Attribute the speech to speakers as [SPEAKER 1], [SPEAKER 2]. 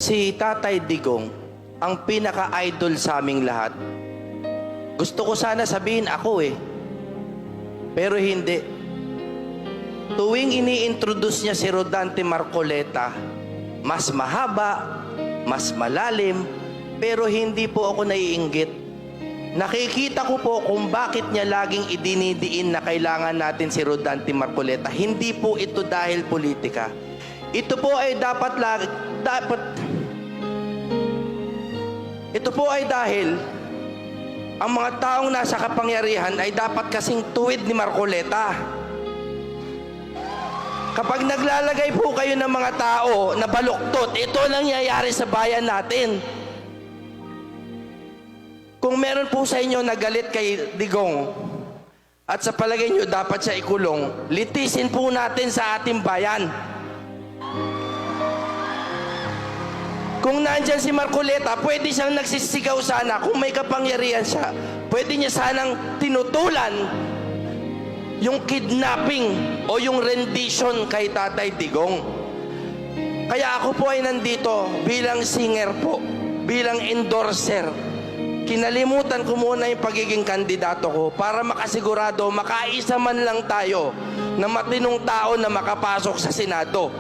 [SPEAKER 1] Si Tatay Digong, ang pinaka-idol sa aming lahat. Gusto ko sana sabihin ako pero hindi. Tuwing ini-introduce niya si Rodante Marcoleta, mas mahaba, mas malalim, pero hindi po ako naiinggit. Nakikita ko po kung bakit niya laging idinidiin na kailangan natin si Rodante Marcoleta. Hindi po ito dahil politika. Ito po ay ito po ay dahil ang mga taong nasa kapangyarihan ay dapat kasing tuwid ni Marcoleta. Kapag naglalagay po kayo ng mga tao na baluktot, ito ang nangyayari sa bayan natin. Kung meron po sa inyo nagalit kay Digong at sa palagay nyo dapat siya ikulong, litisin po natin sa ating bayan. Kung nandyan si Marcoleta, pwede siyang nagsisigaw sana. Kung may kapangyarihan siya, pwede niya sanang tinutulan yung kidnapping o yung rendition kay Tatay Digong. Kaya ako po ay nandito bilang singer po, bilang endorser. Kinalimutan ko muna yung pagiging kandidato ko para makasigurado, makaisa man lang tayo na matinong tao na makapasok sa Senado.